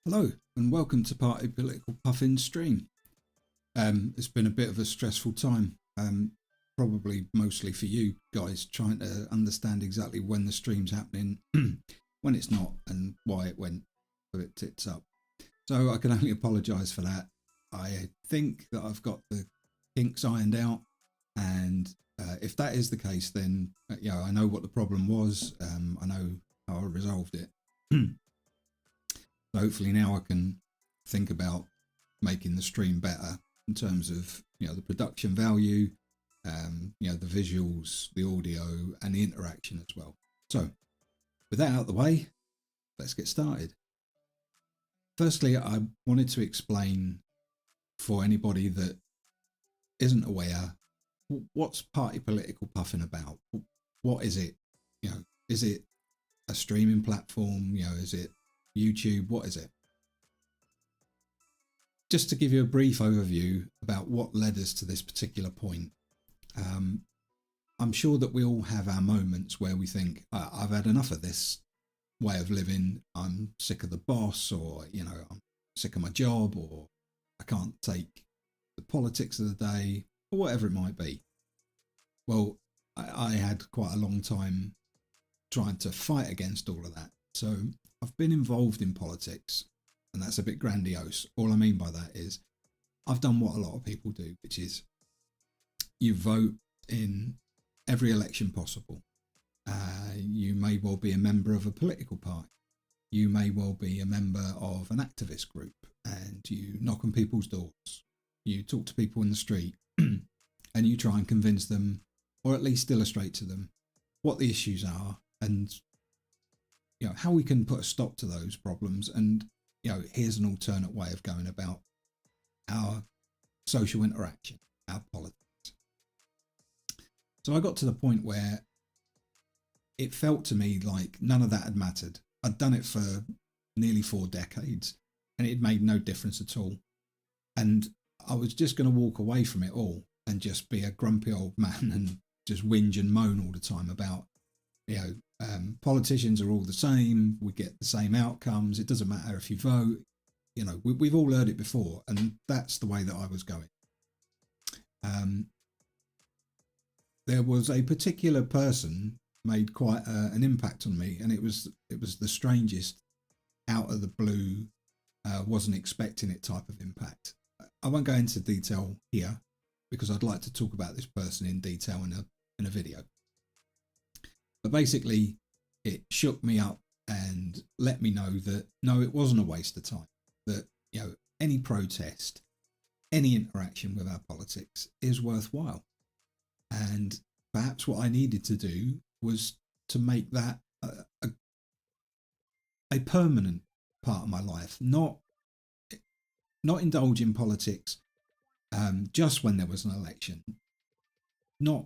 Hello and welcome to Party Political Puffin stream. It's been a bit of a stressful time, probably mostly for you guys, trying to understand exactly when the stream's happening, when it's not, and why it went a bit tits up. So I can only apologise for that. I think that I've got the kinks ironed out, and if that is the case, then I know what the problem was. I know how I resolved it. So hopefully now I can think about making the stream better in terms of the production value, the visuals, the audio, and the interaction as well. So with that out of the way, let's get started. Firstly, I wanted to explain for anybody that isn't aware, what's Party Political Puffin about? What is it? Is it a streaming platform? Is it YouTube? What is it? Just to give you a brief overview about what led us to this particular point. I'm sure that we all have our moments where we think, I've had enough of this way of living. I'm sick of the boss, or I'm sick of my job, or I can't take the politics of the day, or whatever it might be. Well, I had quite a long time trying to fight against all of that. So I've been involved in politics, and that's a bit grandiose. All I mean by that is I've done what a lot of people do, which is you vote in every election possible. You may well be a member of a political party. You may well be a member of an activist group, and you knock on people's doors. You talk to people in the street and you try and convince them, or at least illustrate to them, what the issues are and how we can put a stop to those problems. And here's an alternate way of going about our social interaction, our politics. So I got to the point where it felt to me like none of that had mattered. I'd done it for nearly 4 decades and it made no difference at all. And I was just going to walk away from it all and just be a grumpy old man and just whinge and moan all the time about, politicians are all the same. We get the same outcomes. It doesn't matter if you vote. We've all heard it before, and that's the way that I was going. There was a particular person made quite an impact on me, and it was the strangest, out of the blue, wasn't expecting it type of impact. I won't go into detail here because I'd like to talk about this person in detail in a video. But basically, it shook me up and let me know that no, it wasn't a waste of time. That any protest, any interaction with our politics is worthwhile. And perhaps what I needed to do was to make that a permanent part of my life, not indulge in politics just when there was an election, not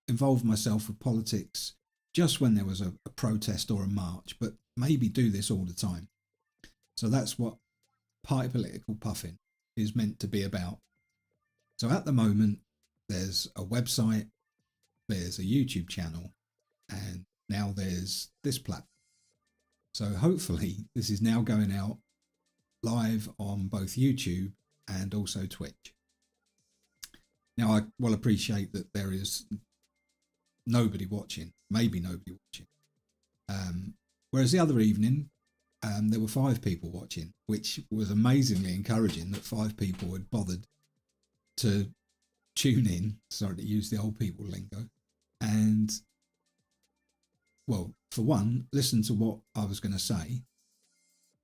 involve myself with politics just when there was a protest or a march, but maybe do this all the time. So that's what Party Political Puffin is meant to be about. So at the moment, there's a website, there's a YouTube channel, and now there's this platform. So hopefully this is now going out live on both YouTube and also Twitch. Now I will appreciate that there is nobody watching, maybe nobody watching. Whereas the other evening, there were 5 people watching, which was amazingly encouraging that 5 people had bothered to tune in, sorry to use the old people lingo, and, well, for one, listen to what I was going to say.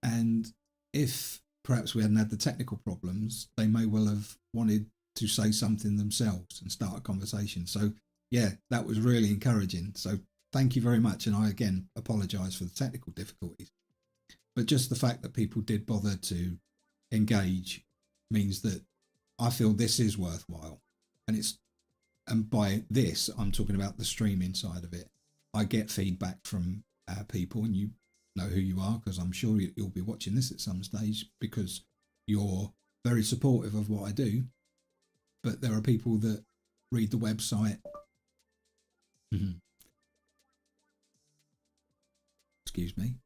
And if perhaps we hadn't had the technical problems, they may well have wanted to say something themselves and start a conversation. So yeah, that was really encouraging. So thank you very much. And I again apologise for the technical difficulties. But just the fact that people did bother to engage means that I feel this is worthwhile. And by this, I'm talking about the streaming side of it. I get feedback from people, and you know who you are, because I'm sure you'll be watching this at some stage because you're very supportive of what I do. But there are people that read the website. Excuse me.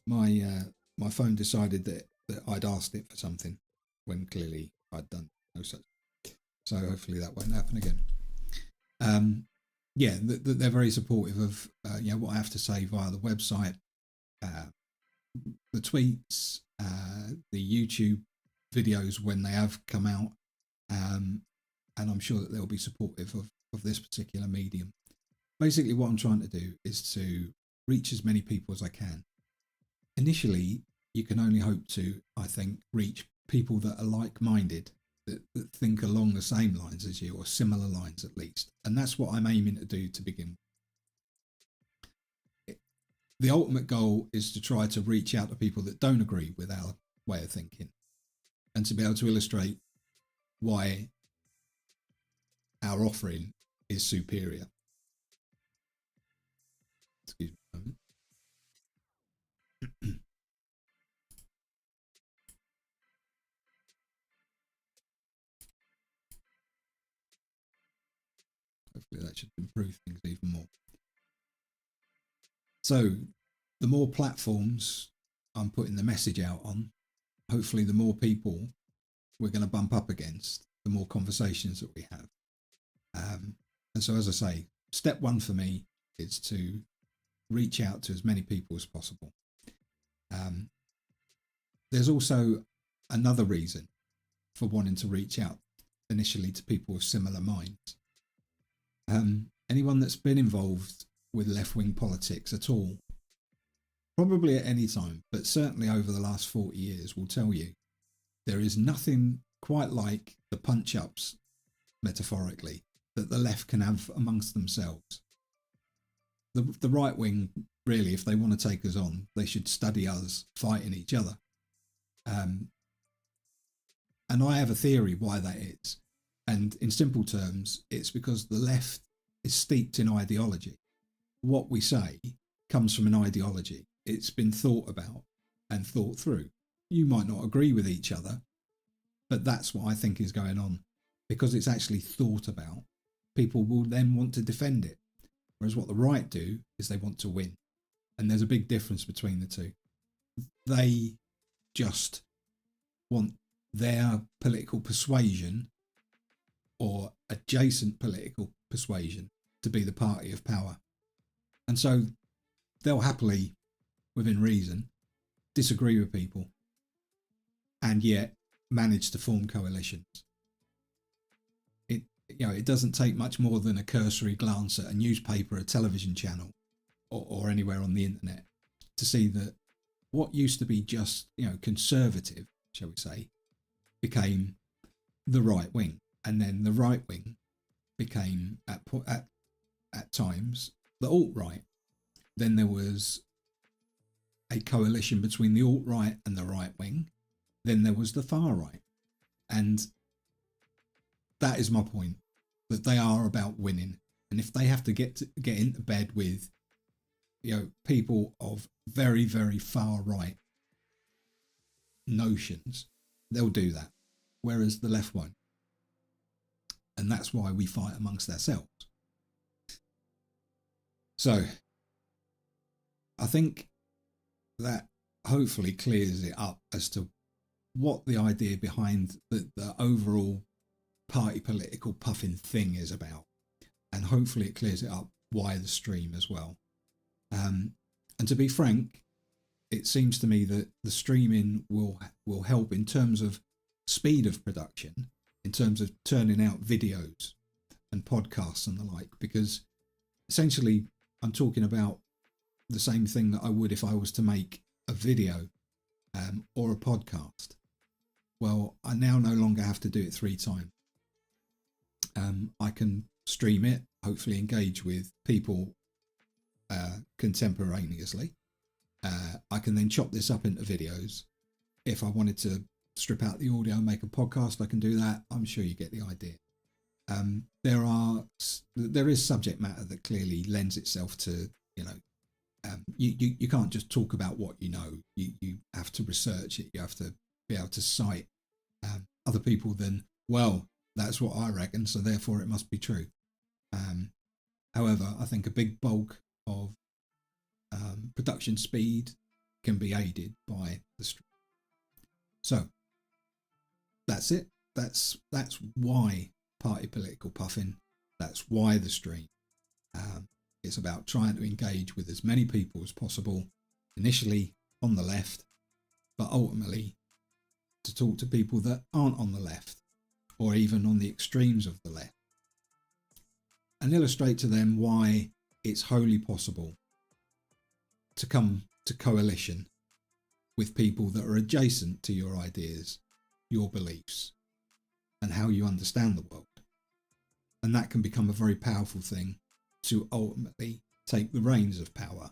my phone decided that I'd asked it for something when clearly I'd done no such. So hopefully that won't happen again. Yeah, they're very supportive of what I have to say via the website, the tweets, the YouTube videos when they have come out, and I'm sure that they'll be supportive of this particular medium. Basically, what I'm trying to do is to reach as many people as I can. Initially, you can only hope to, I think, reach people that are like-minded, that think along the same lines as you, or similar lines at least. And that's what I'm aiming to do to begin with. The ultimate goal is to try to reach out to people that don't agree with our way of thinking, and to be able to illustrate why our offering is superior. Excuse me a moment. Hopefully that should improve things even more. So the more platforms I'm putting the message out on, hopefully the more people we're going to bump up against, the more conversations that we have. And so, as I say, step one for me is to reach out to as many people as possible. There's also another reason for wanting to reach out initially to people with similar minds. Anyone that's been involved with left-wing politics at all, probably at any time, but certainly over the last 40 years, will tell you there is nothing quite like the punch-ups, metaphorically, that the left can have amongst themselves. The right wing, really, if they want to take us on, they should study us fighting each other. And I have a theory why that is. And in simple terms, it's because the left is steeped in ideology. What we say comes from an ideology. It's been thought about and thought through. You might not agree with each other, but that's what I think is going on. Because it's actually thought about, people will then want to defend it. Whereas what the right do is they want to win. And there's a big difference between the two. They just want their political persuasion or adjacent political persuasion to be the party of power. And so they'll happily, within reason, disagree with people and yet manage to form coalitions. It doesn't take much more than a cursory glance at a newspaper, a television channel, or anywhere on the internet to see that what used to be just, conservative, shall we say, became the right wing. And then the right wing became, at times, the alt-right. Then there was a coalition between the alt-right and the right wing. Then there was the far right. And that is my point, that they are about winning. And if they have to get into bed with, people of very, very far right notions, they'll do that. Whereas the left won't. And that's why we fight amongst ourselves. So I think that hopefully clears it up as to what the idea behind the overall party political Puffin thing is about. And hopefully it clears it up why the stream as well. And to be frank, it seems to me that the streaming will help in terms of speed of production, in terms of turning out videos and podcasts and the like, because essentially I'm talking about the same thing that I would if I was to make a video or a podcast. Well, I now no longer have to do it 3 times. I can stream it, hopefully engage with people contemporaneously. I can then chop this up into videos. If I wanted to strip out the audio and make a podcast, I can do that. I'm sure you get the idea. There is subject matter that clearly lends itself to, you can't just talk about what you know. You have to research it. You have to be able to cite other people than, well, that's what I reckon, so therefore it must be true. However, I think a big bulk of production speed can be aided by the stream. So that's it. That's why party political puffin. That's why the stream. It's about trying to engage with as many people as possible, initially on the left, but ultimately to talk to people that aren't on the left or even on the extremes of the left, and illustrate to them why it's wholly possible to come to coalition with people that are adjacent to your ideas, your beliefs, and how you understand the world. And that can become a very powerful thing to ultimately take the reins of power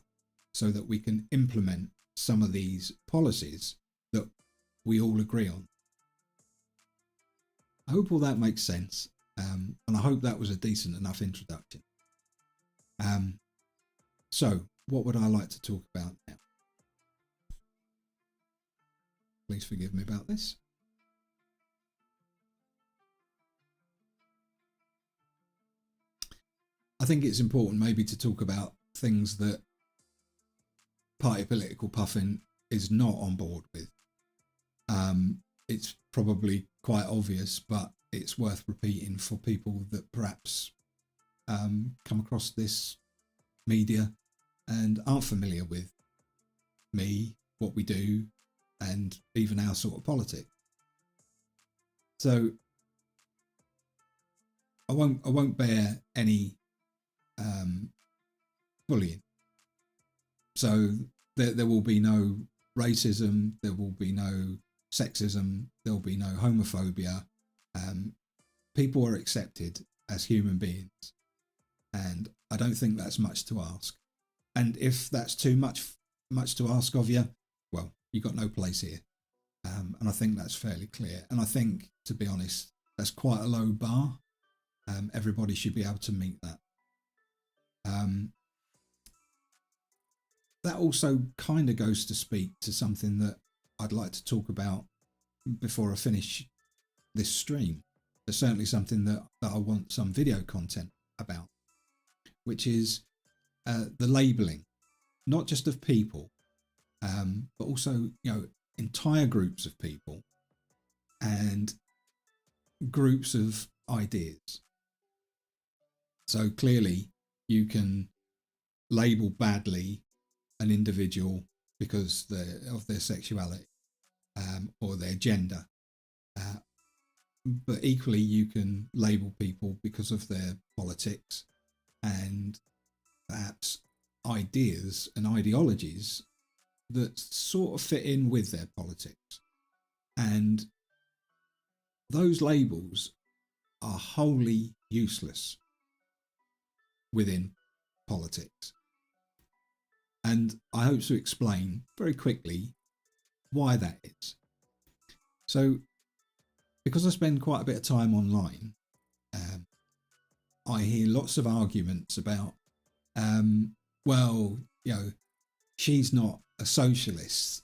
so that we can implement some of these policies that we all agree on. I hope all that makes sense, and I hope that was a decent enough introduction. So what would I like to talk about now? Please forgive me about this. I think it's important maybe to talk about things that party political puffin is not on board with. It's probably quite obvious, but it's worth repeating for people that perhaps come across this media and aren't familiar with me, what we do, and even our sort of politics. So I won't bear any bullying. So there will be no racism, there will be no sexism, there will be no homophobia. People are accepted as human beings, and I don't think that's much to ask. And if that's too much to ask of you, well, you've got no place here. And I think that's fairly clear. And I think, to be honest, that's quite a low bar. Everybody should be able to meet that. That also kind of goes to speak to something that I'd like to talk about before I finish this stream. There's certainly something that I want some video content about, which is the labelling, not just of people, but also, entire groups of people and groups of ideas. So clearly you can label badly an individual because of their sexuality or their gender. But equally you can label people because of their politics and perhaps ideas and ideologies that sort of fit in with their politics. And those labels are wholly useless within politics. And I hope to explain very quickly why that is. So, because I spend quite a bit of time online, I hear lots of arguments about, she's not a socialist.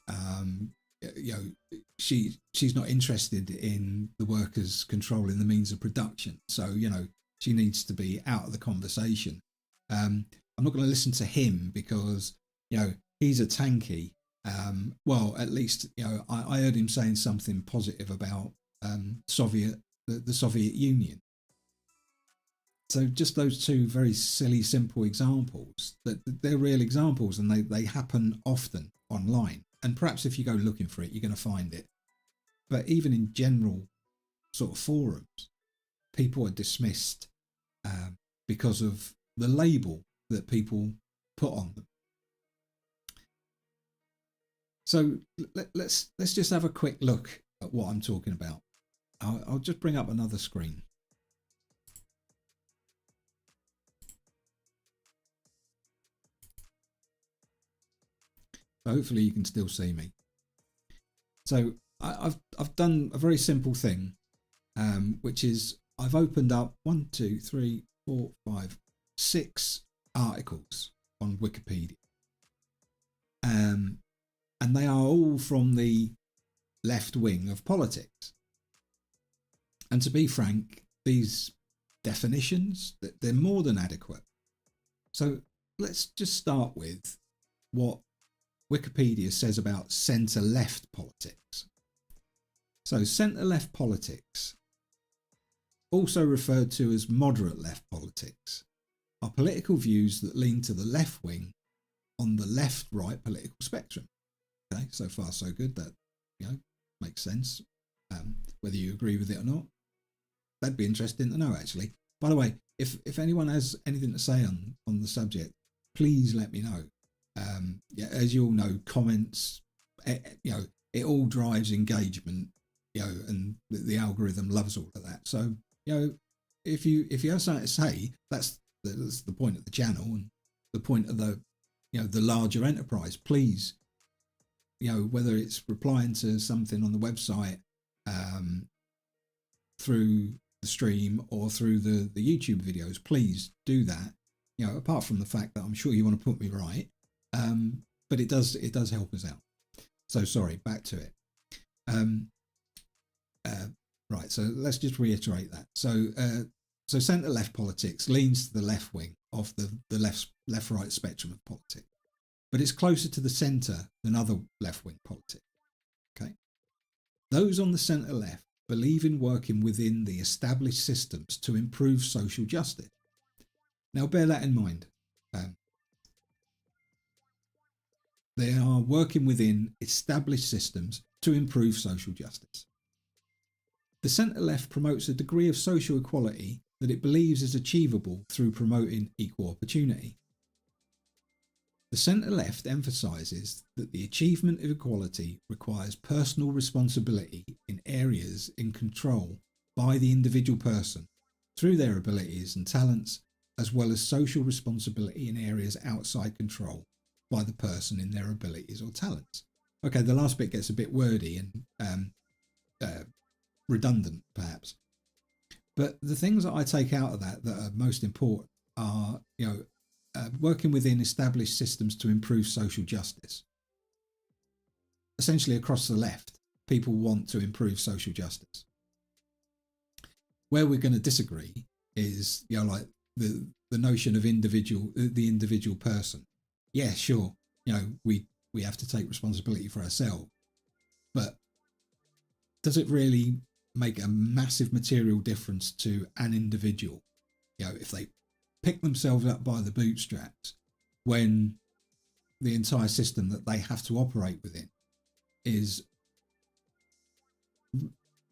She's not interested in the workers controlling the means of production. So, she needs to be out of the conversation. I'm not going to listen to him because, he's a tankie. Well, at least, I heard him saying something positive about the Soviet Union. So just those two very silly, simple examples, that they're real examples, and they happen often online. And perhaps if you go looking for it, you're going to find it. But even in general sort of forums, people are dismissed because of the label that people put on them. So let's just have a quick look at what I'm talking about. I'll just bring up another screen. So hopefully you can still see me. So I've done a very simple thing, which is I've opened up 6 articles on Wikipedia. And they are all from the left wing of politics. And to be frank, these definitions, they're more than adequate. So let's just start with what Wikipedia says about centre-left politics. So centre-left politics, also referred to as moderate left politics, are political views that lean to the left wing on the left-right political spectrum. Okay, so far so good. That, you know, makes sense. Whether you agree with it or not, that'd be interesting to know, actually. By the way, if anyone has anything to say on the subject, please let me know. Yeah, as you all know, comments, you know, it all drives engagement, you know, and the algorithm loves all of that. So, you know, if you have something to say, that's the point of the channel and the point of the, you know, the larger enterprise. Please, you know, whether it's replying to something on the website, through the stream or through the YouTube videos, please do that. You know, apart from the fact that I'm sure you want to put me right, but it does help us out. So sorry, back to it. Right, so let's just reiterate that. So centre-left politics leans to the left wing of the left-right spectrum of politics, but it's closer to the centre than other left-wing politics. Okay, those on the centre-left believe in working within the established systems to improve social justice. Now, bear that in mind. They are working within established systems to improve social justice. The centre-left promotes a degree of social equality that it believes is achievable through promoting equal opportunity. The centre-left emphasises that the achievement of equality requires personal responsibility in areas in control by the individual person through their abilities and talents, as well as social responsibility in areas outside control by the person in their abilities or talents. Okay, the last bit gets a bit wordy and redundant, perhaps. But the things that I take out of that are most important are, you know, working within established systems to improve social justice. Essentially, across the left, people want to improve social justice. Where we're going to disagree is, you know, like the notion of the individual person. Yeah, sure, you know, we have to take responsibility for ourselves, but does it really make a massive material difference to an individual, you know, if they pick themselves up by the bootstraps when the entire system that they have to operate within is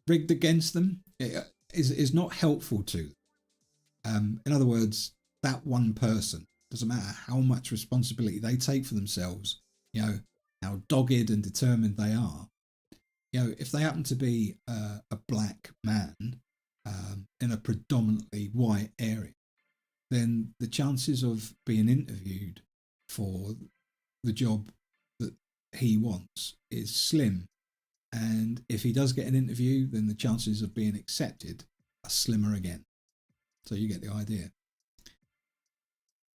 rigged against them? It is not helpful to them. In other words, that one person, doesn't matter how much responsibility they take for themselves, you know, how dogged and determined they are, you know, if they happen to be a black man in a predominantly white area, then the chances of being interviewed for the job that he wants is slim. And if he does get an interview, then the chances of being accepted are slimmer again. So you get the idea.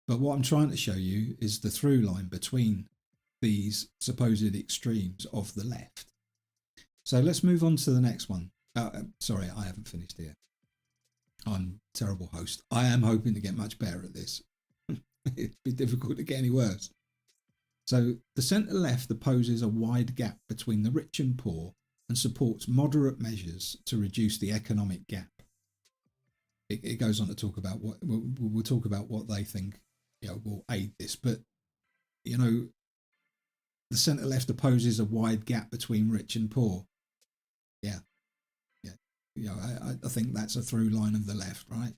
But what I'm trying to show you is the through line between these supposed extremes of the left. So let's move on to the next one. Sorry, I haven't finished here. I'm a terrible host. I am hoping to get much better at this. It'd be difficult to get any worse. So the centre-left opposes a wide gap between the rich and poor and supports moderate measures to reduce the economic gap. It goes on to talk about what we'll talk about what they think, you know, will aid this. But, you know, the centre-left opposes a wide gap between rich and poor. Yeah. You know, I think that's a through line of the left, right?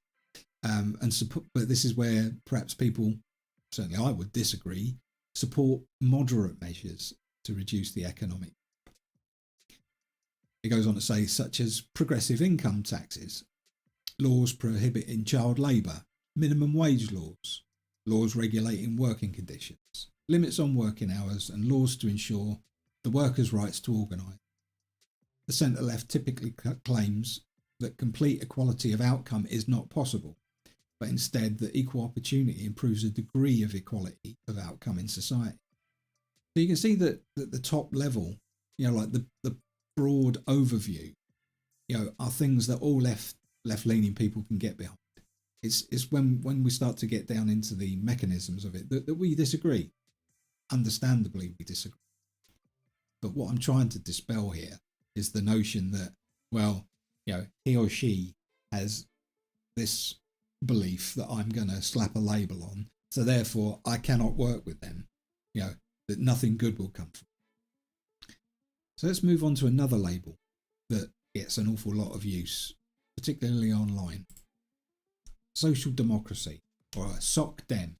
And support, but this is where perhaps people, certainly I would disagree, support moderate measures to reduce the economic. It goes on to say, such as progressive income taxes, laws prohibiting child labour, minimum wage laws, laws regulating working conditions, limits on working hours, and laws to ensure the workers' rights to organise. The centre-left typically claims that complete equality of outcome is not possible, but instead that equal opportunity improves a degree of equality of outcome in society. So you can see that at the top level, you know, like the broad overview, you know, are things that all left-leaning people can get behind. It's when we start to get down into the mechanisms of it that we disagree. understandably we disagree. But what I'm trying to dispel here is the notion that, well, he or she has this belief that I'm going to slap a label on, so therefore I cannot work with them, that nothing good will come from it. So let's move on to another label that gets an awful lot of use, particularly online. Social democracy, or a SOC Dem.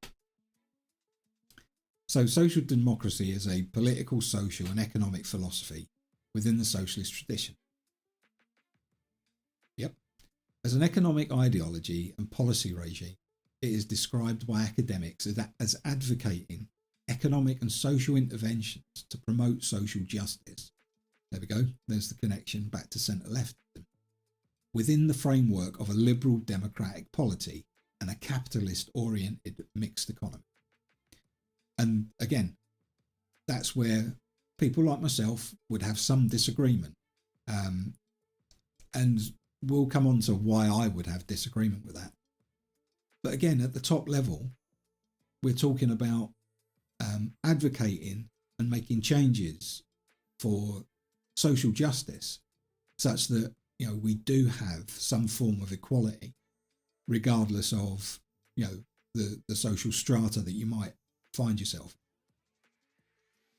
So social democracy is a political, social and economic philosophy within the socialist tradition. Yep. As an economic ideology and policy regime, it is described by academics as advocating economic and social interventions to promote social justice. There we go. There's the connection back to centre-left. Within the framework of a liberal democratic polity and a capitalist-oriented mixed economy. And again, that's where people like myself would have some disagreement. And we'll come on to why I would have disagreement with that. But again, at the top level, we're talking about advocating and making changes for social justice such that we do have some form of equality, regardless of the social strata that you might find yourself.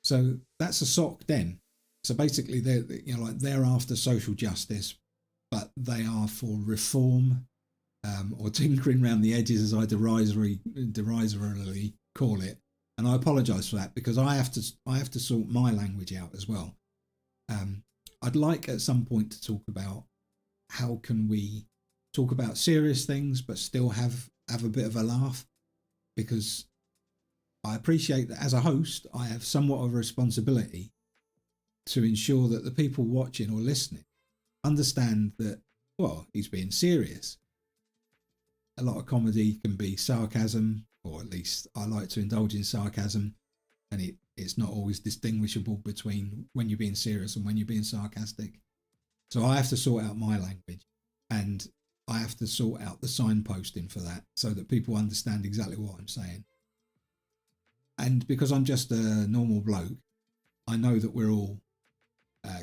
So that's a SOC Dem. So basically, they're after social justice, but they are for reform or tinkering around the edges, as I derisorily call it. And I apologise for that because I have to sort my language out as well. I'd like at some point to talk about how can we talk about serious things but still have a bit of a laugh, because I appreciate that as a host I have somewhat of a responsibility to ensure that the people watching or listening understand that, well, he's being serious. A lot of comedy can be sarcasm, or at least I like to indulge in sarcasm, and it's not always distinguishable between when you're being serious and when you're being sarcastic. So I have to sort out my language, and I have to sort out the signposting for that so that people understand exactly what I'm saying. And because I'm just a normal bloke, I know that we're all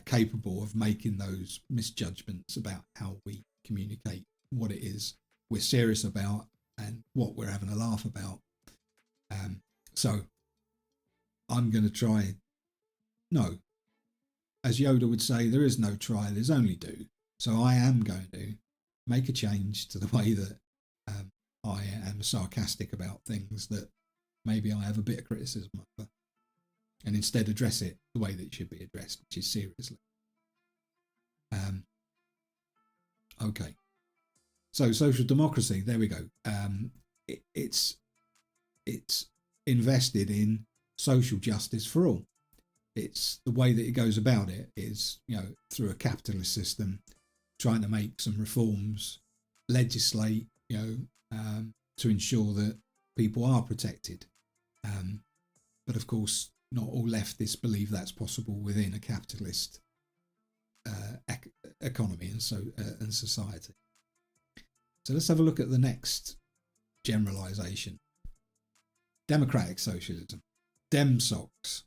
capable of making those misjudgments about how we communicate what it is we're serious about and what we're having a laugh about. So I'm going to try. No, as Yoda would say, there is no try, there's only do. So I am going to make a change to the way that I am sarcastic about things that maybe I have a bit of criticism over, and instead address it the way that it should be addressed, which is seriously. Okay. So social democracy, there we go. It's invested in social justice for all. It's the way that it goes about it is, through a capitalist system, trying to make some reforms, legislate, to ensure that people are protected. But of course, not all leftists believe that's possible within a capitalist economy and society. So let's have a look at the next generalisation. Democratic socialism, DemSocs.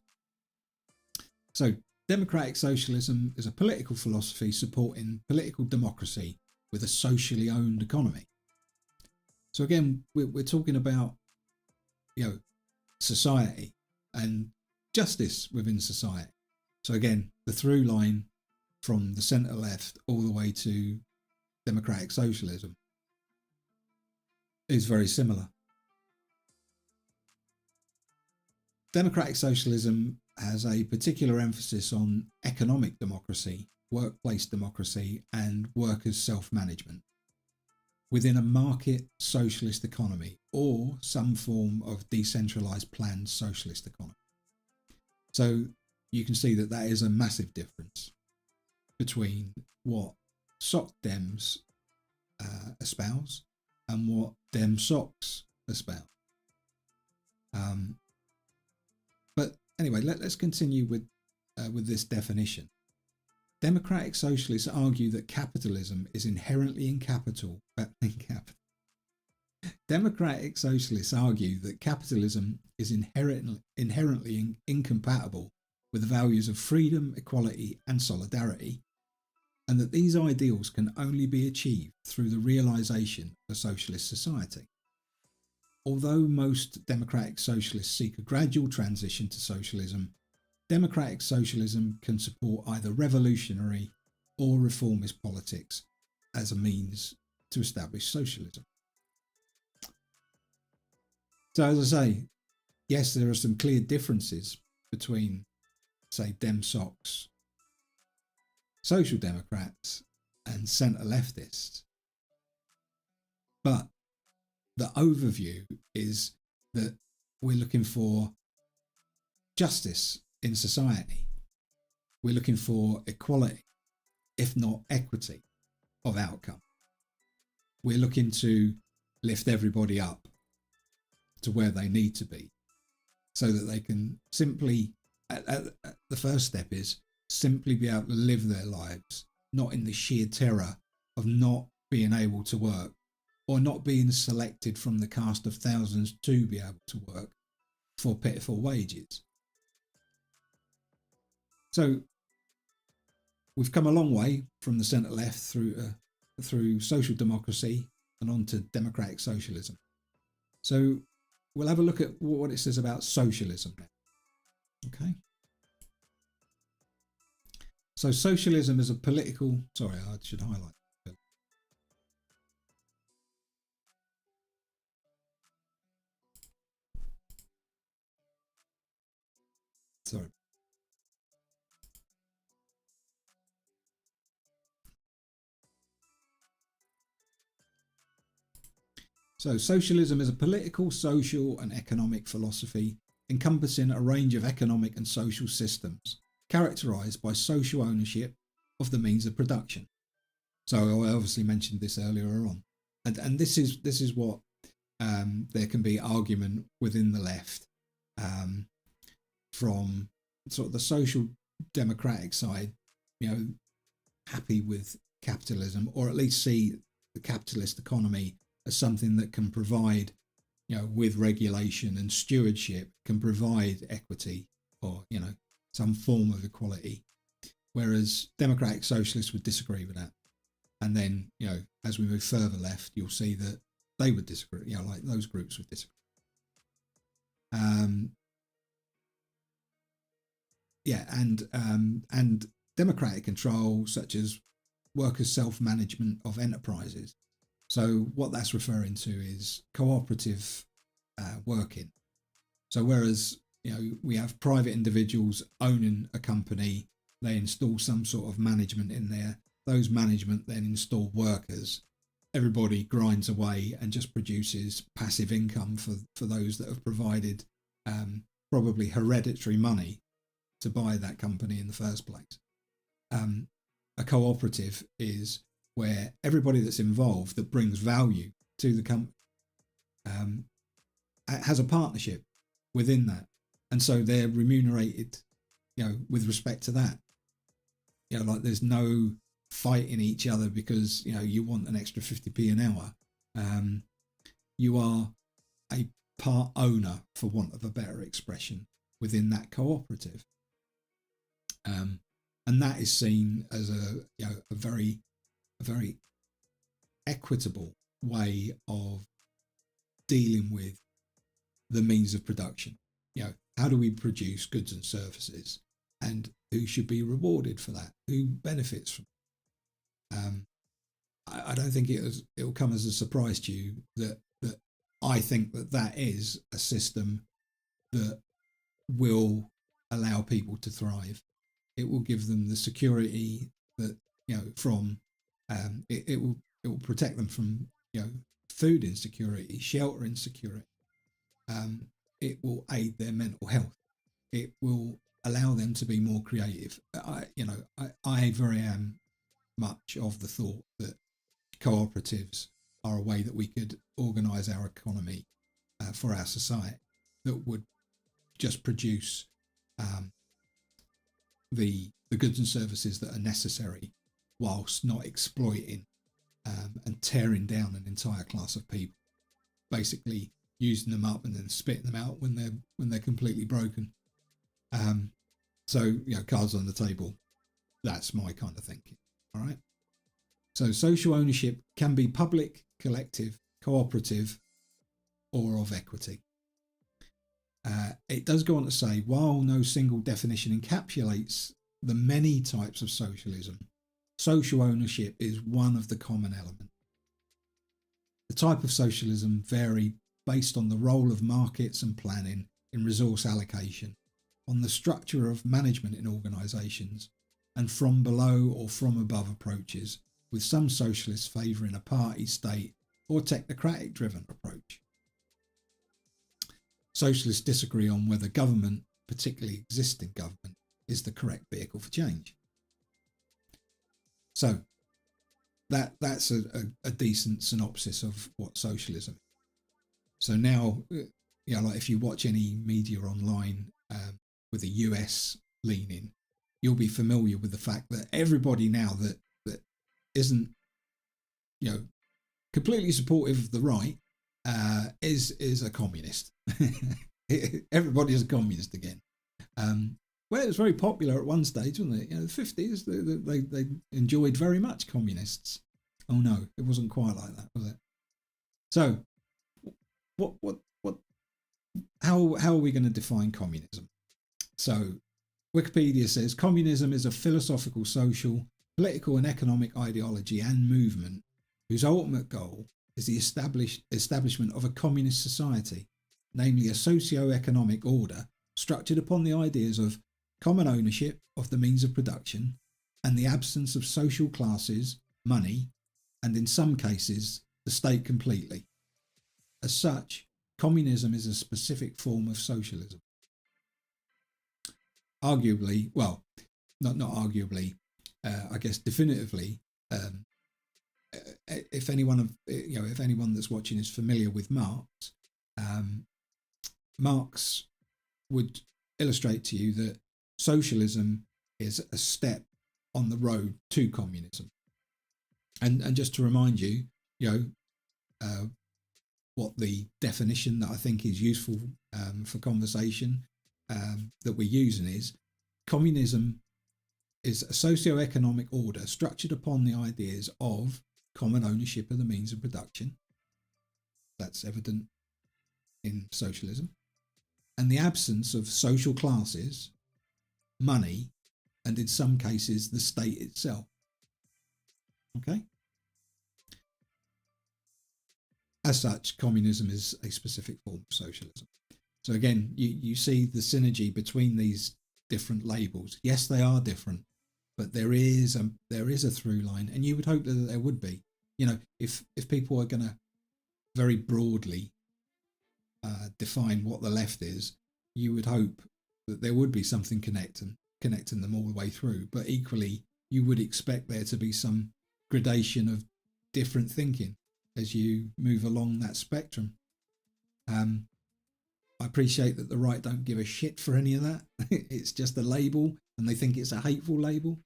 So democratic socialism is a political philosophy supporting political democracy with a socially owned economy. So again, we're talking about, society and justice within society. So again, the through line from the centre left all the way to democratic socialism is very similar. Democratic socialism has a particular emphasis on economic democracy, workplace democracy, and workers' self-management within a market socialist economy or some form of decentralised planned socialist economy. So you can see that is a massive difference between what SOC Dems espouse and what DemSocs espouse. But anyway, let's continue with this definition. Democratic socialists argue that capitalism is inherently Democratic socialists argue that capitalism is inherently incompatible with the values of freedom, equality, and solidarity, and that these ideals can only be achieved through the realisation of a socialist society. Although most democratic socialists seek a gradual transition to socialism, democratic socialism can support either revolutionary or reformist politics as a means to establish socialism. So, as I say, yes, there are some clear differences between, say, DemSocs, Social Democrats, and centre leftists. But the overview is that we're looking for justice in society. We're looking for equality, if not equity, of outcome. We're looking to lift everybody up to where they need to be so that they can simply, the first step is simply be able to live their lives, not in the sheer terror of not being able to work or not being selected from the cast of thousands to be able to work for pitiful wages. So we've come a long way from the centre left through social democracy and on to democratic socialism. So we'll have a look at what it says about socialism now. Okay. So socialism is a political, sorry, I should highlight. Sorry. So socialism is a political, social and economic philosophy encompassing a range of economic and social systems characterised by social ownership of the means of production. So I obviously mentioned this earlier on. And this is what there can be argument within the left from sort of the social democratic side, happy with capitalism, or at least see the capitalist economy as something that can provide, with regulation and stewardship, can provide equity or, some form of equality. Whereas democratic socialists would disagree with that. And then, as we move further left, you'll see that they would disagree, like those groups would disagree. And democratic control, such as workers' self-management of enterprises. So what that's referring to is cooperative working. So whereas, we have private individuals owning a company, they install some sort of management in there. Those management then install workers. Everybody grinds away and just produces passive income for those that have provided probably hereditary money to buy that company in the first place. A cooperative is where everybody that's involved that brings value to the company has a partnership within that. And so they're remunerated, with respect to that. Like there's no fighting each other because, you want an extra 50p an hour. You are a part owner, for want of a better expression, within that cooperative. And that is seen as a very equitable way of dealing with the means of production. How do we produce goods and services, and who should be rewarded for that? Who benefits from it? I don't think it will come as a surprise to you that I think that is a system that will allow people to thrive. It will give them the security that from it will protect them from food insecurity, shelter insecurity. It will aid their mental health. It will allow them to be more creative. I very am much of the thought that cooperatives are a way that we could organise our economy for our society that would just produce the goods and services that are necessary, whilst not exploiting and tearing down an entire class of people. basically using them up and then spitting them out when they're completely broken. So cards on the table. That's my kind of thinking. All right. So social ownership can be public, collective, cooperative, or of equity. It does go on to say, while no single definition encapsulates the many types of socialism, social ownership is one of the common elements. The type of socialism vary based on the role of markets and planning in resource allocation, on the structure of management in organisations, and from below or from above approaches, with some socialists favouring a party, state, or technocratic-driven approach. Socialists disagree on whether government, particularly existing government, is the correct vehicle for change. So that's a decent synopsis of what socialism is. So now, like if you watch any media online with a US leaning, you'll be familiar with the fact that everybody now that isn't completely supportive of the right is a communist. Everybody is a communist again. Well, it was very popular at one stage, wasn't it? The 50s, they enjoyed very much communists. Oh no, it wasn't quite like that, was it? So, how are we going to define communism? So, Wikipedia says communism is a philosophical, social, political, and economic ideology and movement whose ultimate goal is the establishment of a communist society, namely a socio-economic order structured upon the ideas of common ownership of the means of production and the absence of social classes, money, and in some cases, the state completely. As such, communism is a specific form of socialism. Arguably, well, not arguably, I guess definitively, if anyone that's watching is familiar with Marx, Marx would illustrate to you that socialism is a step on the road to communism. And just to remind you, what the definition that I think is useful for conversation that we're using is, communism is a socio-economic order structured upon the ideas of common ownership of the means of production. That's evident in socialism. And the absence of social classes, money, and in some cases, the state itself. Okay? As such, communism is a specific form of socialism. So again, you see the synergy between these different labels. Yes, they are different, but there is a through line, and you would hope that there would be. If people are going to very broadly define what the left is, you would hope that there would be something connecting them all the way through. But equally, you would expect there to be some gradation of different thinking as you move along that spectrum. I appreciate that the right don't give a shit for any of that. It's just a label, and they think it's a hateful label.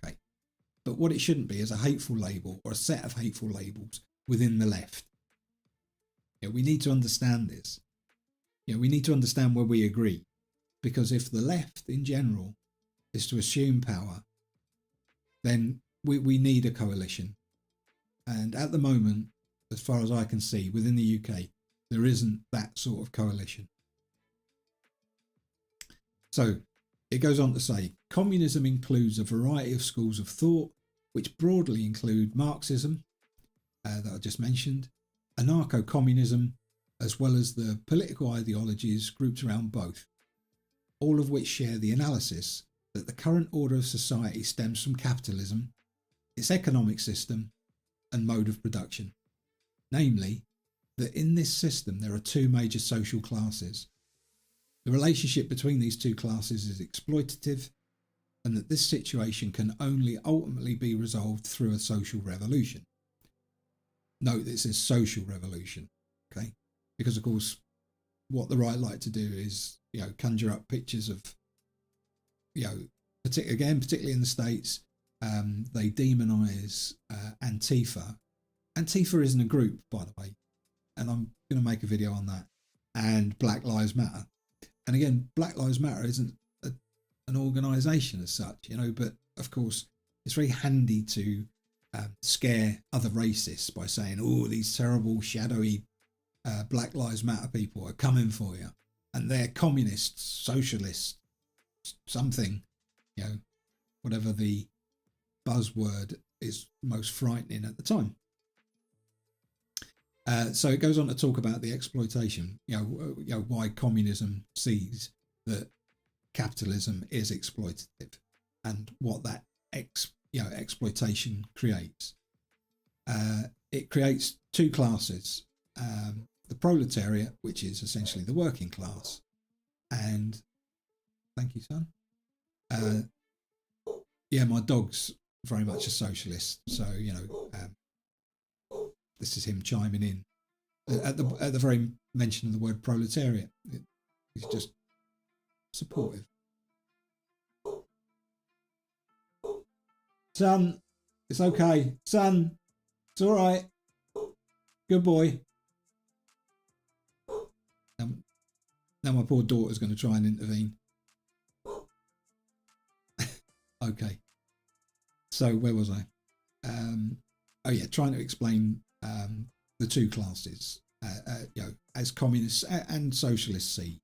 Okay. But what it shouldn't be is a hateful label or a set of hateful labels within the left. We need to understand this. We need to understand where we agree. Because if the left in general is to assume power, then we need a coalition. And at the moment, as far as I can see, within the UK, there isn't that sort of coalition. So it goes on to say, communism includes a variety of schools of thought, which broadly include Marxism, that I just mentioned, anarcho-communism, as well as the political ideologies grouped around both, all of which share the analysis that the current order of society stems from capitalism, its economic system, and mode of production. Namely, that in this system there are two major social classes. The relationship between these two classes is exploitative, and that this situation can only ultimately be resolved through a social revolution. Note this is social revolution, okay? Because of course, what the right like to do is, conjure up pictures of, particularly in the States, they demonise Antifa. Antifa isn't a group, by the way. and I'm going to make a video on that, and Black Lives Matter. And again, Black Lives Matter isn't an organisation as such, you know, but of course it's very handy to scare other racists by saying, oh, these terrible shadowy Black Lives Matter people are coming for you, and they're communists, socialists, something, you know, whatever the buzzword is most frightening at the time. So it goes on to talk about the exploitation, you know, why communism sees that capitalism is exploitative and what that exploitation creates. It creates two classes, the proletariat, which is essentially the working class, and thank you, son. Yeah, my dog's very much a socialist, so you know, this is him chiming in at the very mention of the word proletariat. He's just supportive. Son, it's okay. Son, it's all right. Good boy. Now my poor daughter's going to try and intervene. Okay. So where was I? Oh yeah, trying to explain the two classes, you know, as communists and socialists see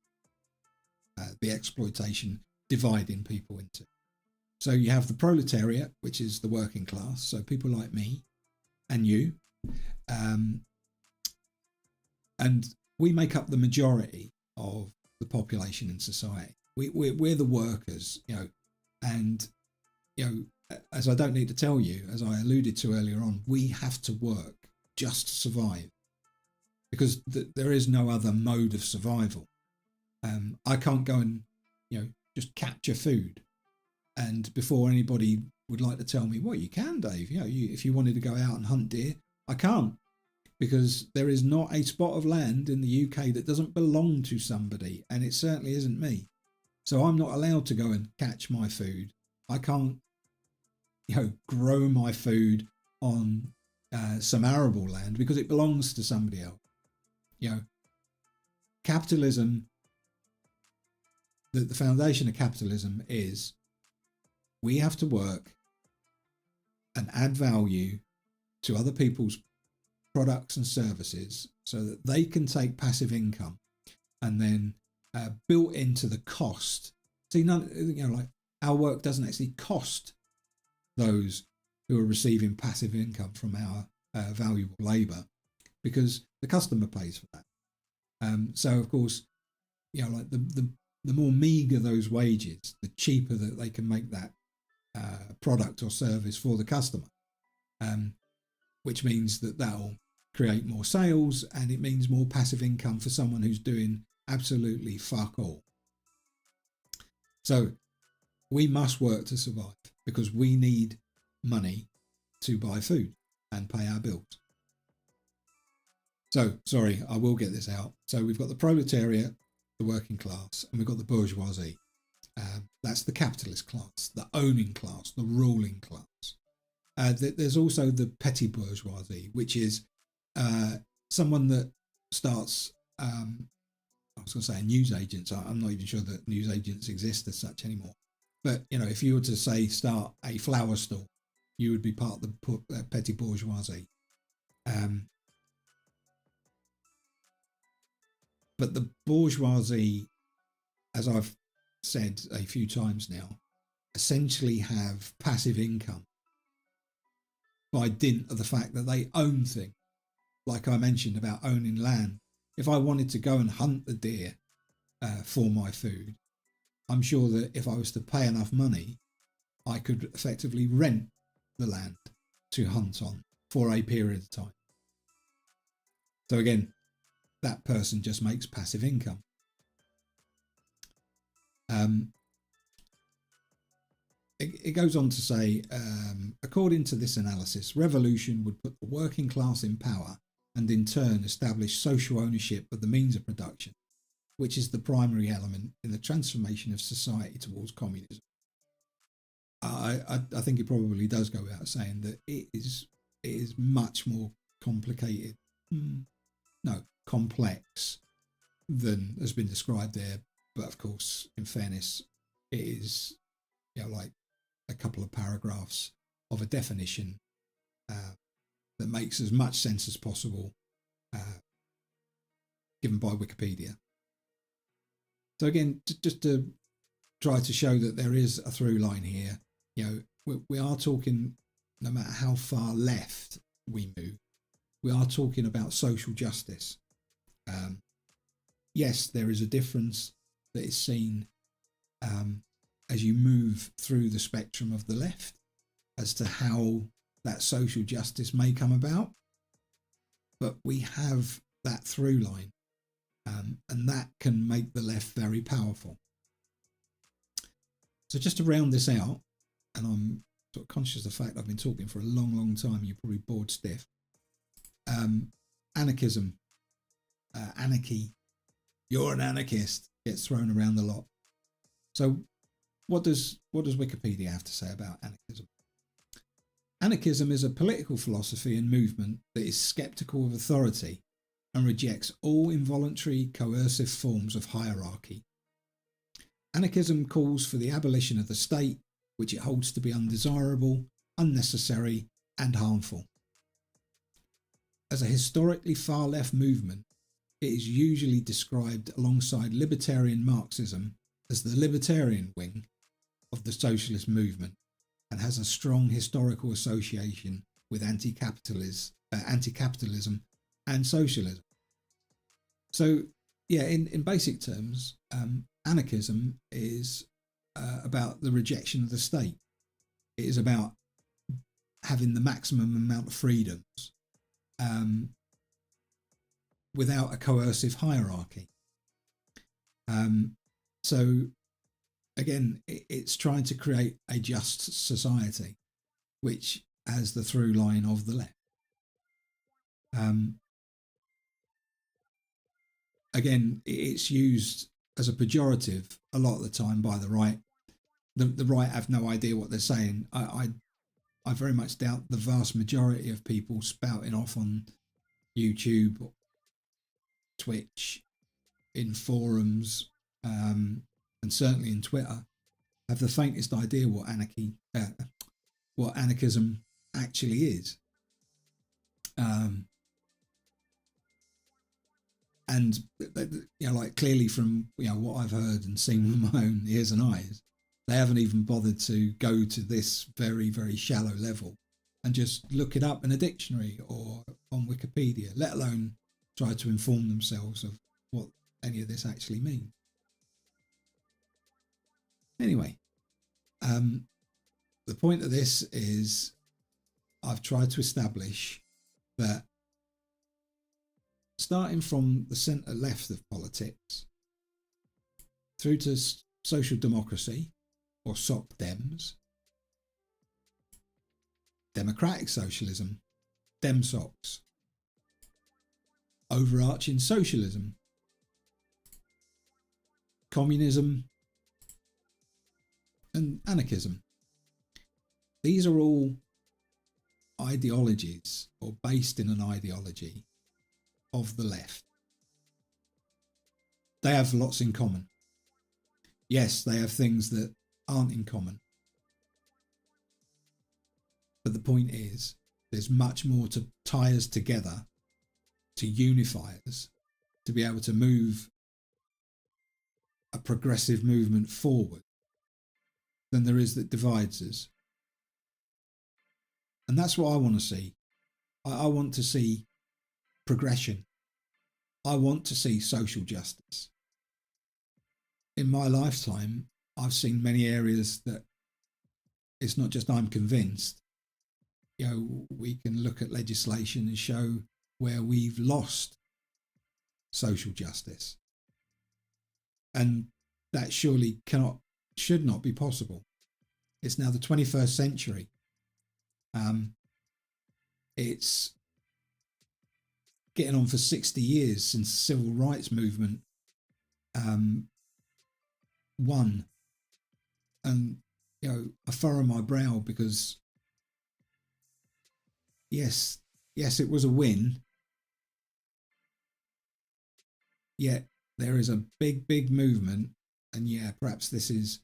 the exploitation dividing people into. So you have the proletariat, which is the working class, so people like me and you, and we make up the majority of the population in society. We're the workers, you know, and you know, as I don't need to tell you, as I alluded to earlier on, we have to work just to survive, because there is no other mode of survival. I can't go and, you know, just capture food. And before anybody would like to tell me, well, you can, Dave, you know, if you wanted to go out and hunt deer, I can't, because there is not a spot of land in the UK that doesn't belong to somebody, and it certainly isn't me. So I'm not allowed to go and catch my food. I can't, you know, grow my food on some arable land because it belongs to somebody else. You know, capitalism, the foundation of capitalism is we have to work and add value to other people's products and services so that they can take passive income, and then built into the cost. See, none, you know, like our work doesn't actually cost those who are receiving passive income from our valuable labour, because the customer pays for that. So of course, you know, like the more meagre those wages, the cheaper that they can make that product or service for the customer, which means that that'll create more sales, and it means more passive income for someone who's doing absolutely fuck all. So we must work to survive because we need money to buy food and pay our bills. So, sorry, I will get this out. So we've got the proletariat, the working class, and we've got the bourgeoisie. That's the capitalist class, the owning class, the ruling class. There's also the petty bourgeoisie, which is someone that starts, I was going to say a news agent. I'm not even sure that news agents exist as such anymore. But, you know, if you were to say start a flower store, you would be part of the petty bourgeoisie. But the bourgeoisie, as I've said a few times now, essentially have passive income by dint of the fact that they own things. Like I mentioned about owning land. If I wanted to go and hunt the deer for my food, I'm sure that if I was to pay enough money, I could effectively rent the land to hunt on for a period of time. So again, that person just makes passive income. It goes on to say, according to this analysis, revolution would put the working class in power and in turn establish social ownership of the means of production, which is the primary element in the transformation of society towards communism. I think it probably does go without saying that it is much more complicated. No, complex than has been described there. But of course, in fairness, it is, like a couple of paragraphs of a definition that makes as much sense as possible, given by Wikipedia. So again, just to try to show that there is a through line here, we are talking, no matter how far left we move, we are talking about social justice. Yes, there is a difference that is seen as you move through the spectrum of the left as to how that social justice may come about, but we have that through line, and that can make the left very powerful. So just to round this out, and I'm sort of conscious of the fact I've been talking for a long time, you're probably bored stiff. Anarchism, anarchy, you're an anarchist, gets thrown around a lot. So what does Wikipedia have to say about anarchism? Anarchism is a political philosophy and movement that is sceptical of authority and rejects all involuntary coercive forms of hierarchy. Anarchism calls for the abolition of the state, which it holds to be undesirable, unnecessary, and harmful. As a historically far-left movement, it is usually described alongside libertarian Marxism as the libertarian wing of the socialist movement, and has a strong historical association with anti-capitalism and socialism. So, in basic terms, anarchism is about the rejection of the state. It is about having the maximum amount of freedoms without a coercive hierarchy. So again, it's trying to create a just society, which has the through line of the left. Again, it's used as a pejorative a lot of the time by the right. The right have no idea what they're saying. I very much doubt the vast majority of people spouting off on YouTube, Twitch, in forums, and certainly in Twitter, have the faintest idea what anarchism actually is. And like clearly from what I've heard and seen with my own ears and eyes, they haven't even bothered to go to this very, very shallow level and just look it up in a dictionary or on Wikipedia, let alone try to inform themselves of what any of this actually means. Anyway, the point of this is I've tried to establish that starting from the centre left of politics through to social democracy, or SOC Dems, democratic socialism, DemSocs, overarching socialism, communism, and anarchism. These are all ideologies, or based in an ideology of the left. They have lots in common. Yes, they have things that aren't in common. But the point is, there's much more to tie us together, to unify us, to be able to move a progressive movement forward than there is that divides us. And that's what I want to see. I want to see progression. I want to see social justice. In my lifetime, I've seen many areas that it's not just I'm convinced. We can look at legislation and show where we've lost social justice. And that surely should not be possible. It's now the 21st century. It's getting on for 60 years since the civil rights movement won. And, I furrow my brow because, yes, it was a win. yet there is a big movement, and yeah, perhaps this is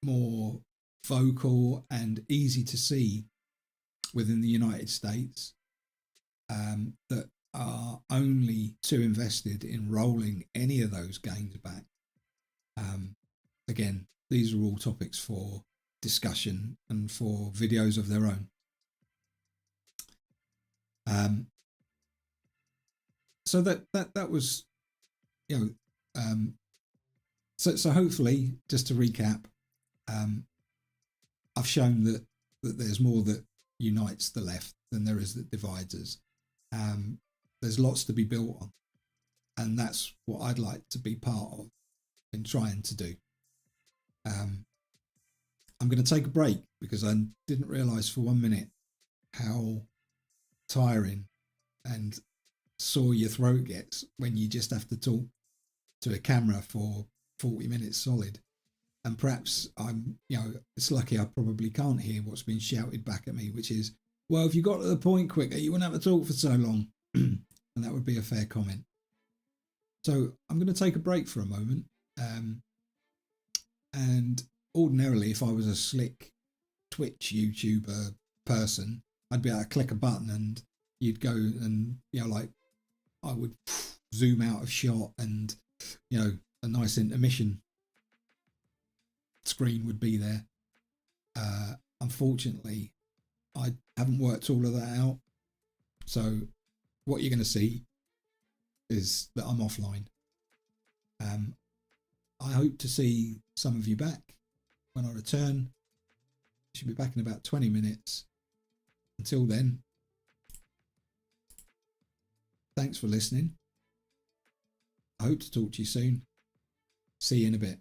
more vocal and easy to see within the United States, that are only too invested in rolling any of those gains back. Again, these are all topics for discussion and for videos of their own. So that was, you know, so hopefully, just to recap, I've shown that there's more that unites the left than there is that divides us. There's lots to be built on, and that's what I'd like to be part of in trying to do. I'm going to take a break because I didn't realise for 1 minute how tiring and sore your throat gets when you just have to talk to a camera for 40 minutes solid. And perhaps it's lucky I probably can't hear what's been shouted back at me, which is, well, if you got to the point quicker, you wouldn't have to talk for so long. And that would be a fair comment. So I'm going to take a break for a moment. And ordinarily, if I was a slick Twitch YouTuber person, I'd be able to click a button and you'd go and, like I would zoom out of shot and, a nice intermission screen would be there. Unfortunately, I haven't worked all of that out. So what you're going to see is that I'm offline. I hope to see some of you back when I return. I should be back in about 20 minutes. Until then, thanks for listening. I hope to talk to you soon. See you in a bit.